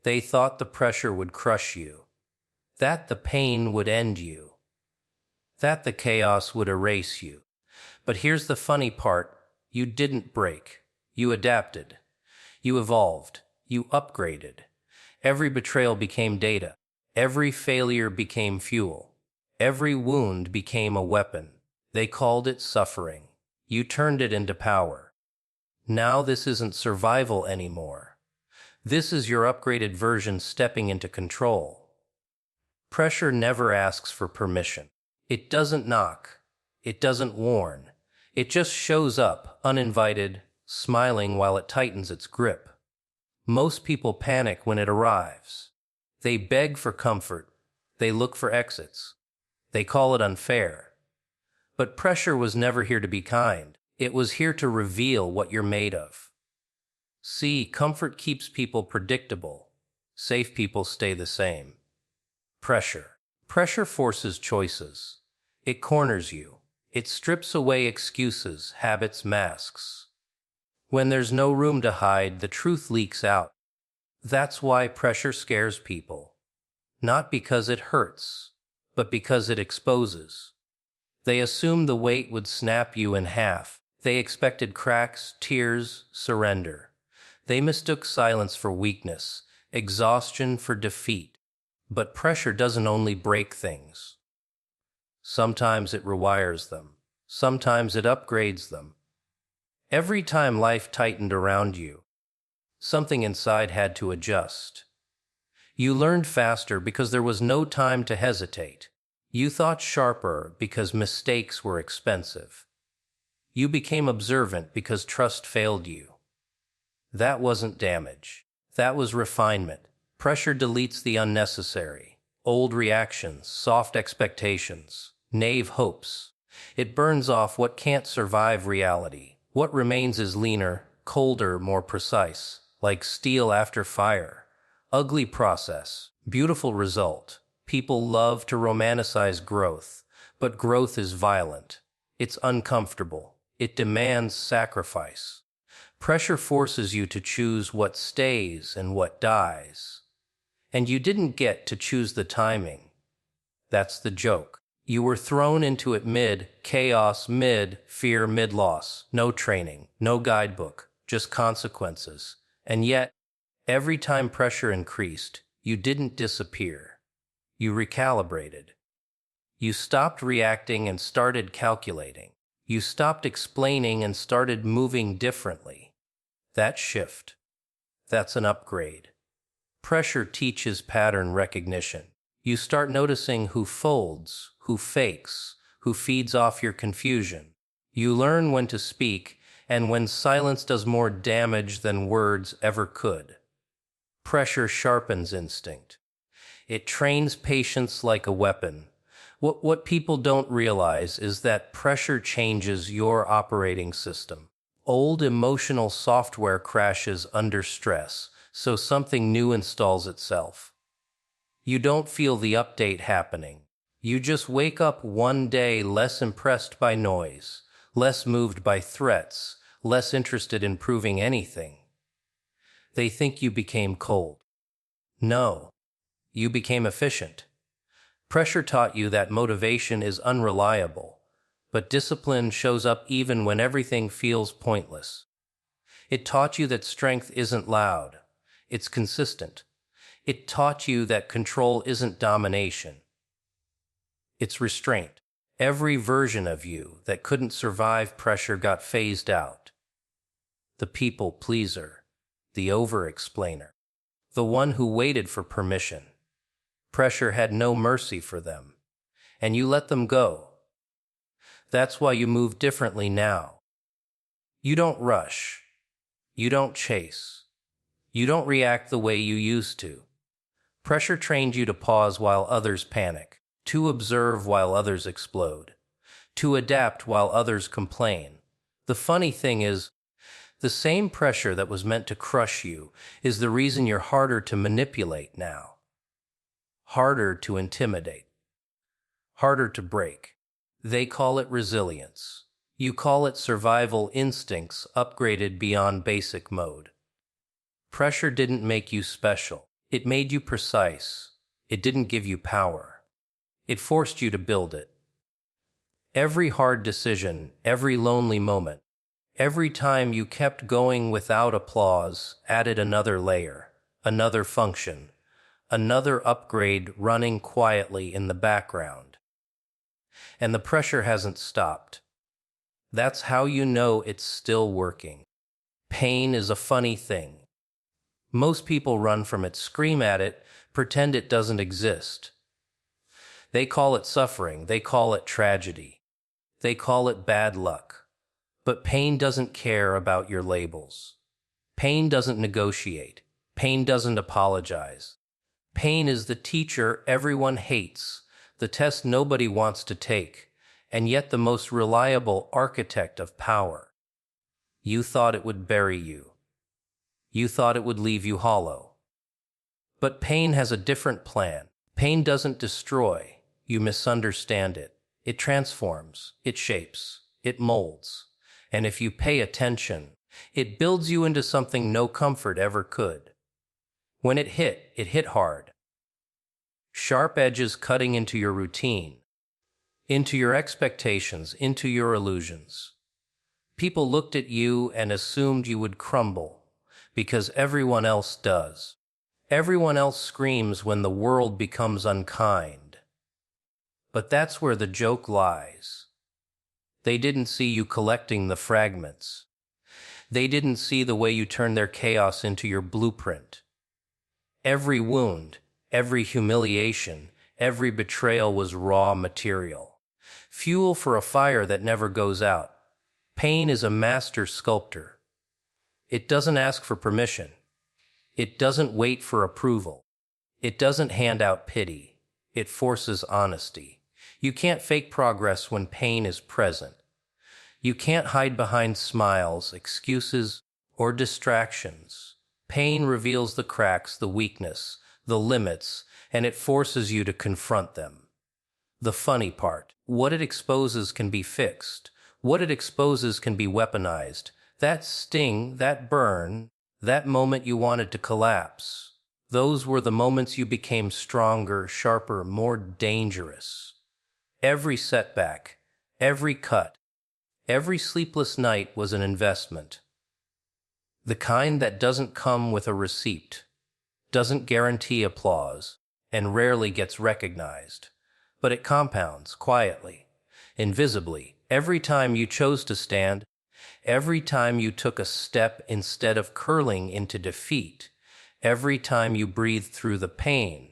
They thought the pressure would crush you, that the pain would end you, that the chaos would erase you. But here's the funny part. You didn't break. You adapted. You evolved. You upgraded. Every betrayal became data. Every failure became fuel. Every wound became a weapon. They called it suffering. You turned it into power. Now this isn't survival anymore. This is your upgraded version stepping into control. Pressure never asks for permission. It doesn't knock. It doesn't warn. It just shows up, uninvited, smiling while it tightens its grip. Most people panic when it arrives. They beg for comfort. They look for exits. They call it unfair. But pressure was never here to be kind. It was here to reveal what you're made of. See, comfort keeps people predictable. Safe people stay the same. Pressure. Pressure forces choices. It corners you. It strips away excuses, habits, masks. When there's no room to hide, the truth leaks out. That's why pressure scares people. Not because it hurts, but because it exposes. They assumed the weight would snap you in half. They expected cracks, tears, surrender. They mistook silence for weakness, exhaustion for defeat. But pressure doesn't only break things. Sometimes it rewires them. Sometimes it upgrades them. Every time life tightened around you, something inside had to adjust. You learned faster because there was no time to hesitate. You thought sharper because mistakes were expensive. You became observant because trust failed you. That wasn't damage. That was refinement. Pressure deletes the unnecessary. Old reactions, soft expectations, naive hopes. It burns off what can't survive reality. What remains is leaner, colder, more precise, like steel after fire. Ugly process, beautiful result. People love to romanticize growth, but growth is violent. It's uncomfortable. It demands sacrifice. Pressure forces you to choose what stays and what dies. And you didn't get to choose the timing. That's the joke. You were thrown into it mid-chaos, mid-fear, mid-loss. No training, no guidebook, just consequences. And yet, every time pressure increased, you didn't disappear. You recalibrated. You stopped reacting and started calculating. You stopped explaining and started moving differently. That shift, that's an upgrade. Pressure teaches pattern recognition. You start noticing who folds, who fakes, who feeds off your confusion. You learn when to speak and when silence does more damage than words ever could. Pressure sharpens instinct. It trains patience like a weapon. What people don't realize is that pressure changes your operating system. Old emotional software crashes under stress, so something new installs itself. You don't feel the update happening. You just wake up one day less impressed by noise, less moved by threats, less interested in proving anything. They think you became cold. No, you became efficient. Pressure taught you that motivation is unreliable, but discipline shows up even when everything feels pointless. It taught you that strength isn't loud, it's consistent. It taught you that control isn't domination, it's restraint. Every version of you that couldn't survive pressure got phased out. The people pleaser, the over-explainer, the one who waited for permission. Pressure had no mercy for them, and you let them go. That's why you move differently now. You don't rush. You don't chase. You don't react the way you used to. Pressure trained you to pause while others panic, to observe while others explode, to adapt while others complain. The funny thing is, the same pressure that was meant to crush you is the reason you're harder to manipulate now. Harder to intimidate. Harder to break. They call it resilience. You call it survival instincts upgraded beyond basic mode. Pressure didn't make you special. It made you precise. It didn't give you power. It forced you to build it. Every hard decision, every lonely moment, every time you kept going without applause added another layer, another function, another upgrade running quietly in the background. And the pressure hasn't stopped. That's how you know it's still working. Pain is a funny thing. Most people run from it, scream at it, pretend it doesn't exist. They call it suffering, they call it tragedy, they call it bad luck. But pain doesn't care about your labels. Pain doesn't negotiate. Pain doesn't apologize. Pain is the teacher everyone hates, the test nobody wants to take, and yet the most reliable architect of power. You thought it would bury you. You thought it would leave you hollow. But pain has a different plan. Pain doesn't destroy. You misunderstand it. It transforms. It shapes. It molds. And if you pay attention, it builds you into something no comfort ever could. When it hit hard. Sharp edges cutting into your routine, into your expectations, into your illusions. People looked at you and assumed you would crumble, because everyone else does. Everyone else screams when the world becomes unkind. But that's where the joke lies. They didn't see you collecting the fragments. They didn't see the way you turned their chaos into your blueprint. Every wound, every humiliation, every betrayal was raw material. Fuel for a fire that never goes out. Pain is a master sculptor. It doesn't ask for permission. It doesn't wait for approval. It doesn't hand out pity. It forces honesty. You can't fake progress when pain is present. You can't hide behind smiles, excuses, or distractions. Pain reveals the cracks, the weakness, the limits, and it forces you to confront them. The funny part, what it exposes can be fixed. What it exposes can be weaponized. That sting, that burn, that moment you wanted to collapse, those were the moments you became stronger, sharper, more dangerous. Every setback, every cut, every sleepless night was an investment. The kind that doesn't come with a receipt, doesn't guarantee applause, and rarely gets recognized. But it compounds quietly, invisibly, every time you chose to stand, every time you took a step instead of curling into defeat, every time you breathed through the pain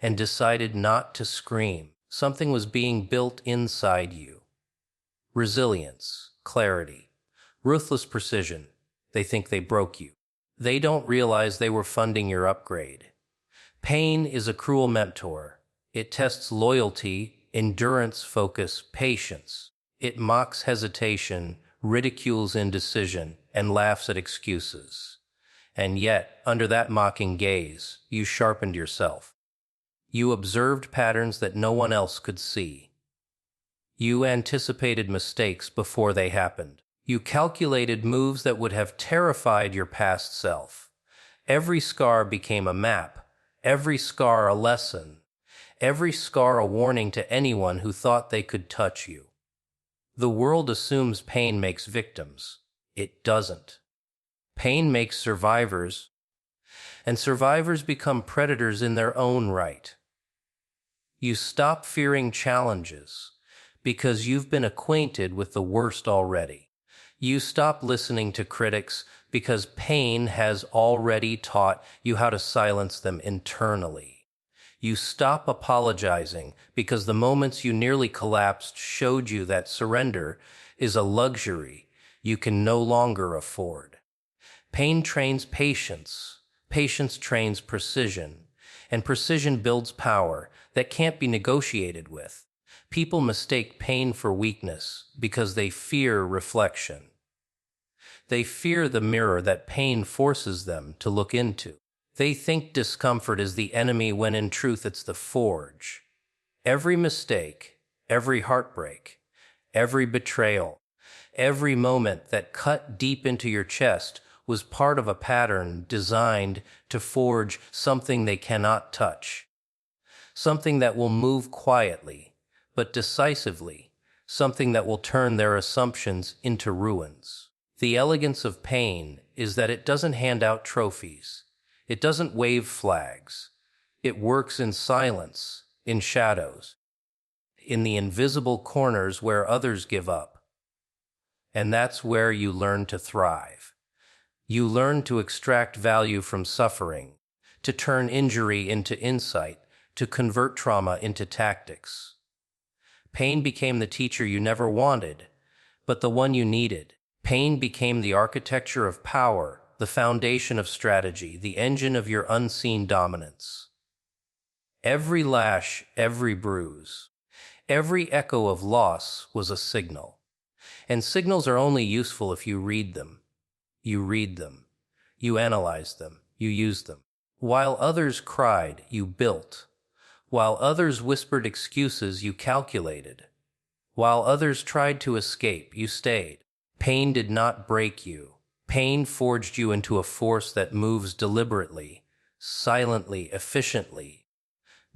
and decided not to scream, something was being built inside you. Resilience, clarity, ruthless precision. They think they broke you. They don't realize they were funding your upgrade. Pain is a cruel mentor. It tests loyalty, endurance, focus, patience. It mocks hesitation, ridicules indecision, and laughs at excuses. And yet, under that mocking gaze, you sharpened yourself. You observed patterns that no one else could see. You anticipated mistakes before they happened. You calculated moves that would have terrified your past self. Every scar became a map, every scar a lesson, every scar a warning to anyone who thought they could touch you. The world assumes pain makes victims. It doesn't. Pain makes survivors, and survivors become predators in their own right. You stop fearing challenges because you've been acquainted with the worst already. You stop listening to critics because pain has already taught you how to silence them internally. You stop apologizing because the moments you nearly collapsed showed you that surrender is a luxury you can no longer afford. Pain trains patience. Patience trains precision. And precision builds power that can't be negotiated with. People mistake pain for weakness because they fear reflection. They fear the mirror that pain forces them to look into. They think discomfort is the enemy when in truth it's the forge. Every mistake, every heartbreak, every betrayal, every moment that cut deep into your chest was part of a pattern designed to forge something they cannot touch, something that will move quietly, but decisively, something that will turn their assumptions into ruins. The elegance of pain is that it doesn't hand out trophies. It doesn't wave flags. It works in silence, in shadows, in the invisible corners where others give up. And that's where you learn to thrive. You learn to extract value from suffering, to turn injury into insight, to convert trauma into tactics. Pain became the teacher you never wanted, but the one you needed. Pain became the architecture of power, the foundation of strategy, the engine of your unseen dominance. Every lash, every bruise, every echo of loss was a signal. And signals are only useful if you read them. You read them. You analyze them. You use them. While others cried, you built. While others whispered excuses, you calculated. While others tried to escape, you stayed. Pain did not break you. Pain forged you into a force that moves deliberately, silently, efficiently,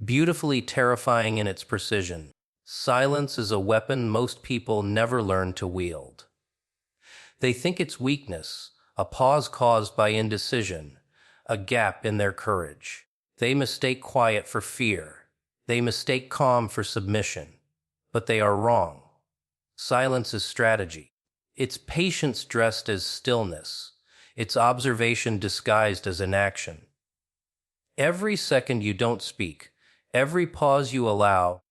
beautifully terrifying in its precision. Silence is a weapon most people never learn to wield. They think it's weakness, a pause caused by indecision, a gap in their courage. They mistake quiet for fear. They mistake calm for submission. But they are wrong. Silence is strategy. It's patience dressed as stillness. It's observation disguised as inaction. Every second you don't speak, every pause you allow,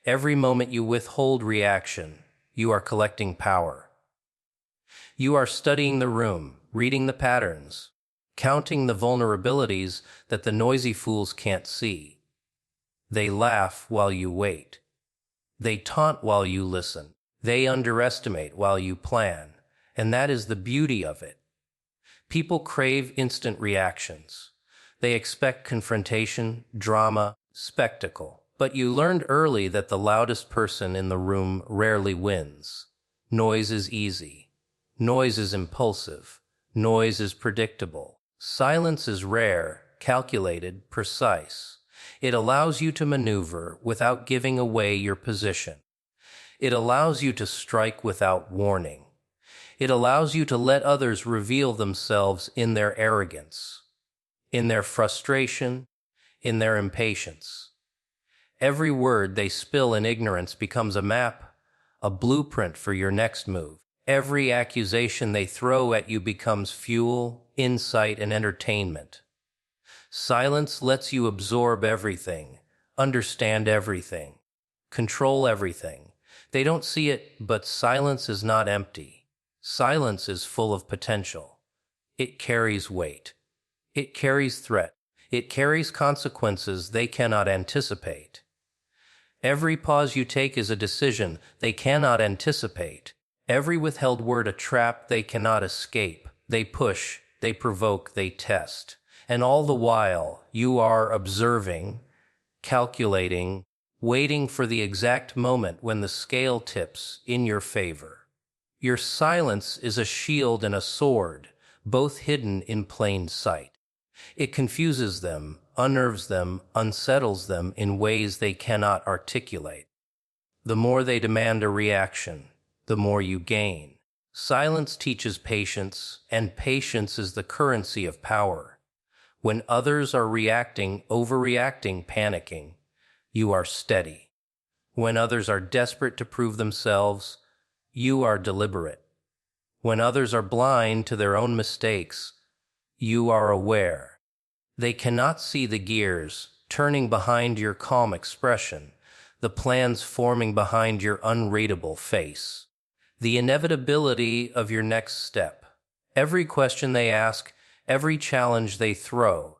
every moment you withhold reaction, you are collecting power. You are studying the room, reading the patterns, counting the vulnerabilities that the noisy fools can't see. They laugh while you wait. They taunt while you listen. They underestimate while you plan. And that is the beauty of it. People crave instant reactions. They expect confrontation, drama, spectacle. But you learned early that the loudest person in the room rarely wins. Noise is easy. Noise is impulsive. Noise is predictable. Silence is rare, calculated, precise. It allows you to maneuver without giving away your position. It allows you to strike without warning. It allows you to let others reveal themselves in their arrogance, in their frustration, in their impatience. Every word they spill in ignorance becomes a map, a blueprint for your next move. Every accusation they throw at you becomes fuel, insight, and entertainment. Silence lets you absorb everything, understand everything, control everything. They don't see it, but silence is not empty. Silence is full of potential. It carries weight. It carries threat. It carries consequences they cannot anticipate. Every pause you take is a decision they cannot anticipate. Every withheld word a trap they cannot escape. They push, they provoke, they test. And all the while, you are observing, calculating, waiting for the exact moment when the scale tips in your favor. Your silence is a shield and a sword, both hidden in plain sight. It confuses them, unnerves them, unsettles them in ways they cannot articulate. The more they demand a reaction, the more you gain. Silence teaches patience, and patience is the currency of power. When others are reacting, overreacting, panicking, you are steady. When others are desperate to prove themselves, you are deliberate. When others are blind to their own mistakes, you are aware. They cannot see the gears turning behind your calm expression, the plans forming behind your unreadable face, the inevitability of your next step. Every question they ask, every challenge they throw,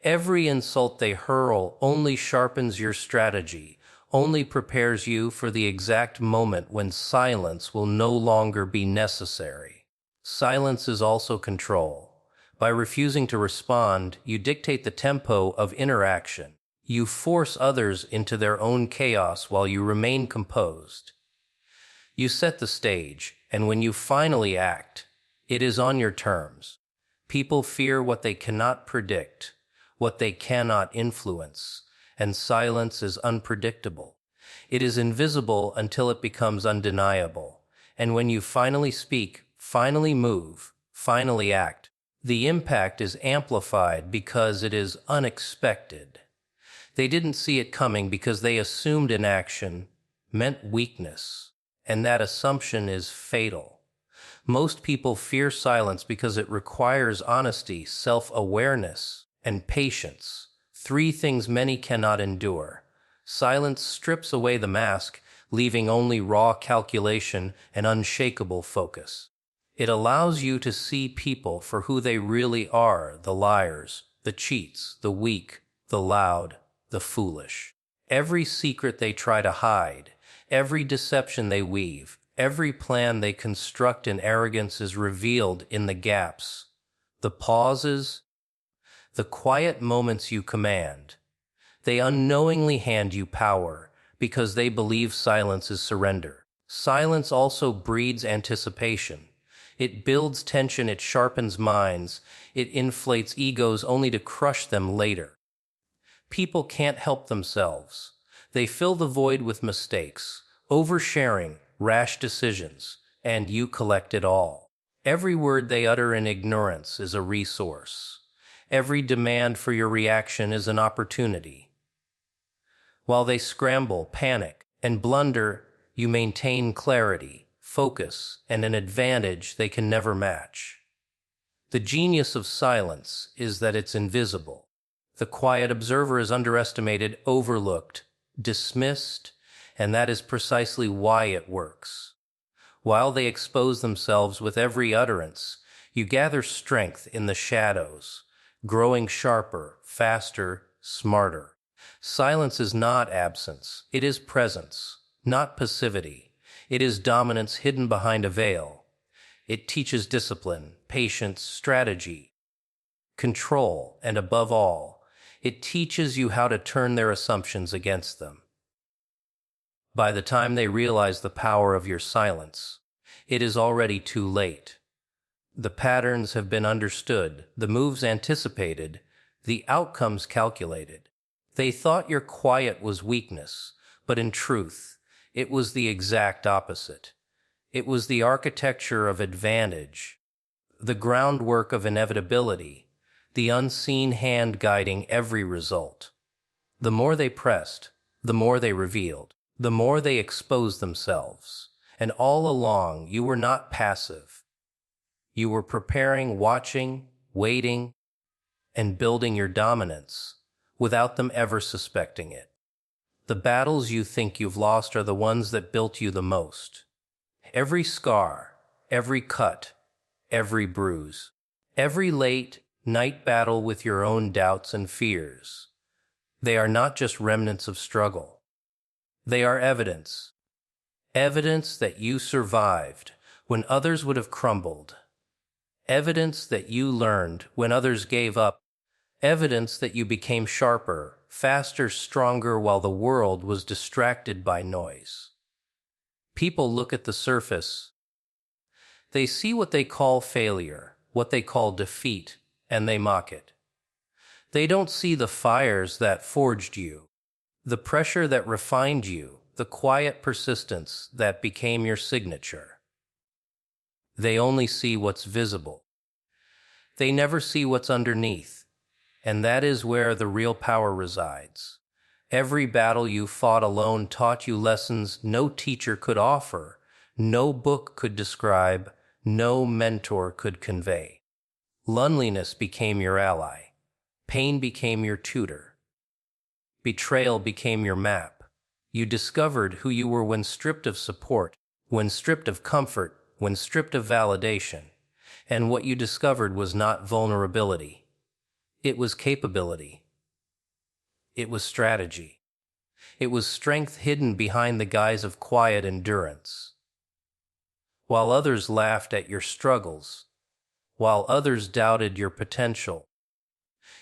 every insult they hurl only sharpens your strategy, only prepares you for the exact moment when silence will no longer be necessary. Silence is also control. By refusing to respond, you dictate the tempo of interaction. You force others into their own chaos while you remain composed. You set the stage, and when you finally act, it is on your terms. People fear what they cannot predict, what they cannot influence, and silence is unpredictable. It is invisible until it becomes undeniable. And when you finally speak, finally move, finally act, the impact is amplified because it is unexpected. They didn't see it coming because they assumed inaction meant weakness, and that assumption is fatal. Most people fear silence because it requires honesty, self-awareness, and patience, three things many cannot endure. Silence strips away the mask, leaving only raw calculation and unshakable focus. It allows you to see people for who they really are: the liars, the cheats, the weak, the loud, the foolish. Every secret they try to hide, every deception they weave, every plan they construct in arrogance is revealed in the gaps, the pauses, the quiet moments you command. They unknowingly hand you power because they believe silence is surrender. Silence also breeds anticipation. It builds tension, it sharpens minds, it inflates egos only to crush them later. People can't help themselves. They fill the void with mistakes, oversharing, rash decisions, and you collect it all. Every word they utter in ignorance is a resource. Every demand for your reaction is an opportunity. While they scramble, panic, and blunder, you maintain clarity, focus, and an advantage they can never match. The genius of silence is that it's invisible. The quiet observer is underestimated, overlooked, dismissed, and that is precisely why it works. While they expose themselves with every utterance, you gather strength in the shadows, growing sharper, faster, smarter. Silence is not absence, it is presence, not passivity. It is dominance hidden behind a veil. It teaches discipline, patience, strategy, control, and above all, it teaches you how to turn their assumptions against them. By the time they realize the power of your silence, it is already too late. The patterns have been understood, the moves anticipated, the outcomes calculated. They thought your quiet was weakness, but in truth, it was the exact opposite. It was the architecture of advantage, the groundwork of inevitability, the unseen hand guiding every result. The more they pressed, the more they revealed, the more they exposed themselves. And all along, you were not passive. You were preparing, watching, waiting, and building your dominance without them ever suspecting it. The battles you think you've lost are the ones that built you the most. Every scar, every cut, every bruise, every late night battle with your own doubts and fears. They are not just remnants of struggle. They are evidence. Evidence that you survived when others would have crumbled. Evidence that you learned when others gave up. Evidence that you became sharper, faster, stronger while the world was distracted by noise. People look at the surface. They see what they call failure, what they call defeat, and they mock it. They don't see the fires that forged you, the pressure that refined you, the quiet persistence that became your signature. They only see what's visible. They never see what's underneath, and that is where the real power resides. Every battle you fought alone taught you lessons no teacher could offer, no book could describe, no mentor could convey. Loneliness became your ally. Pain became your tutor. Betrayal became your map. You discovered who you were when stripped of support, when stripped of comfort, when stripped of validation. And what you discovered was not vulnerability. It was capability. It was strategy. It was strength hidden behind the guise of quiet endurance. While others laughed at your struggles, while others doubted your potential,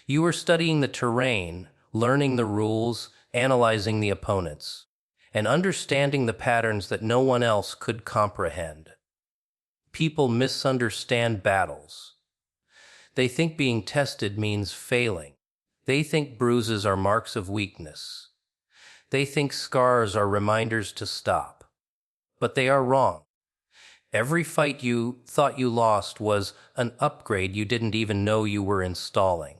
you were studying the terrain, learning the rules, analyzing the opponents, and understanding the patterns that no one else could comprehend. People misunderstand battles. They think being tested means failing. They think bruises are marks of weakness. They think scars are reminders to stop. But they are wrong. Every fight you thought you lost was an upgrade you didn't even know you were installing.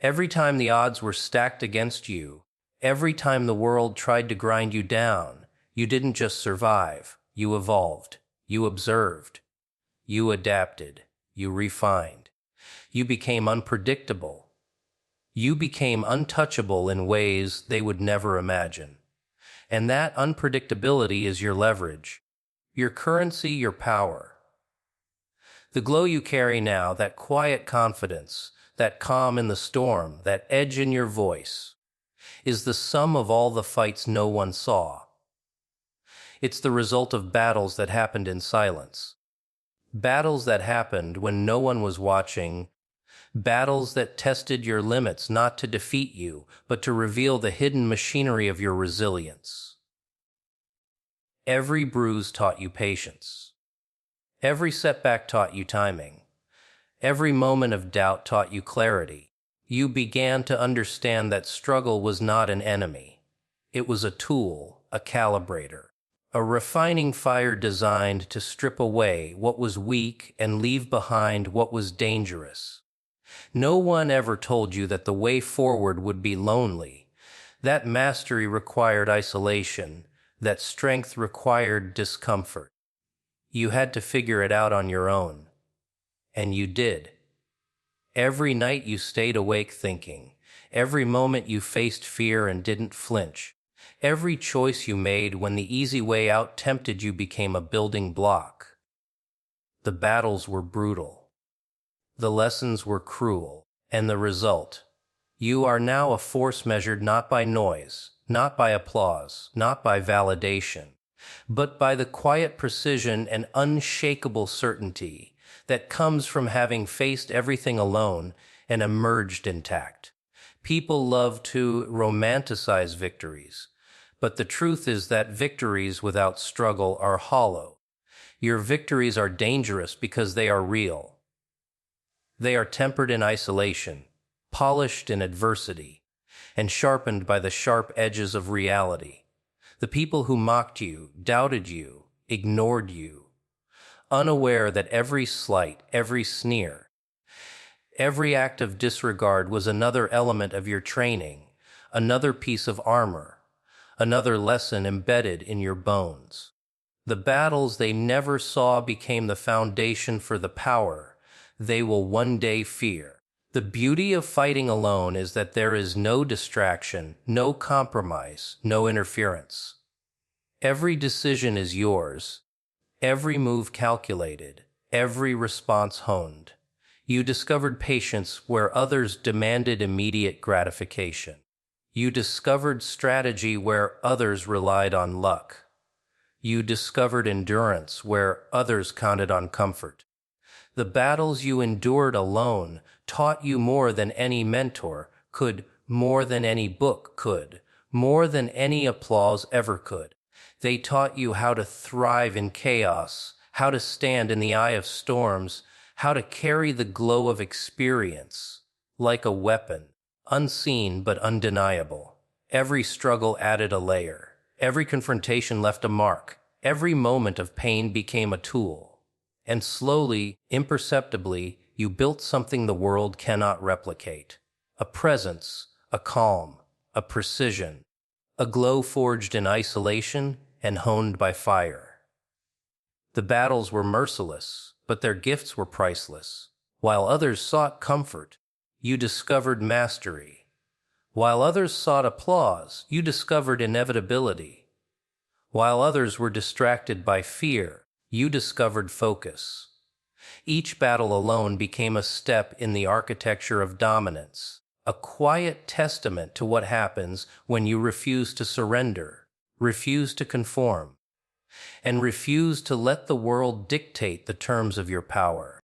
Every time the odds were stacked against you, every time the world tried to grind you down, you didn't just survive, you evolved, you observed, you adapted, you refined. You became unpredictable. You became untouchable in ways they would never imagine. And that unpredictability is your leverage, your currency, your power. The glow you carry now, that quiet confidence, that calm in the storm, that edge in your voice, is the sum of all the fights no one saw. It's the result of battles that happened in silence. Battles that happened when no one was watching. Battles that tested your limits not to defeat you, but to reveal the hidden machinery of your resilience. Every bruise taught you patience. Every setback taught you timing. Every moment of doubt taught you clarity. You began to understand that struggle was not an enemy. It was a tool, a calibrator, a refining fire designed to strip away what was weak and leave behind what was dangerous. No one ever told you that the way forward would be lonely, that mastery required isolation, that strength required discomfort. You had to figure it out on your own. And you did. Every night you stayed awake thinking. Every moment you faced fear and didn't flinch. Every choice you made when the easy way out tempted you became a building block. The battles were brutal. The lessons were cruel. And the result? You are now a force measured not by noise, not by applause, not by validation, but by the quiet precision and unshakable certainty that comes from having faced everything alone and emerged intact. People love to romanticize victories, but the truth is that victories without struggle are hollow. Your victories are dangerous because they are real. They are tempered in isolation, polished in adversity, and sharpened by the sharp edges of reality. The people who mocked you, doubted you, ignored you, unaware that every slight, every sneer, every act of disregard was another element of your training, another piece of armor, another lesson embedded in your bones. The battles they never saw became the foundation for the power they will one day fear. The beauty of fighting alone is that there is no distraction, no compromise, no interference. Every decision is yours, every move calculated, every response honed. You discovered patience where others demanded immediate gratification. You discovered strategy where others relied on luck. You discovered endurance where others counted on comfort. The battles you endured alone taught you more than any mentor could, more than any book could, more than any applause ever could. They taught you how to thrive in chaos, how to stand in the eye of storms, how to carry the glow of experience like a weapon, unseen but undeniable. Every struggle added a layer. Every confrontation left a mark. Every moment of pain became a tool. And slowly, imperceptibly, you built something the world cannot replicate. A presence, a calm, a precision, a glow forged in isolation and honed by fire. The battles were merciless, but their gifts were priceless. While others sought comfort, you discovered mastery. While others sought applause, you discovered inevitability. While others were distracted by fear, you discovered focus. Each battle alone became a step in the architecture of dominance, a quiet testament to what happens when you refuse to surrender, refuse to conform, and refuse to let the world dictate the terms of your power.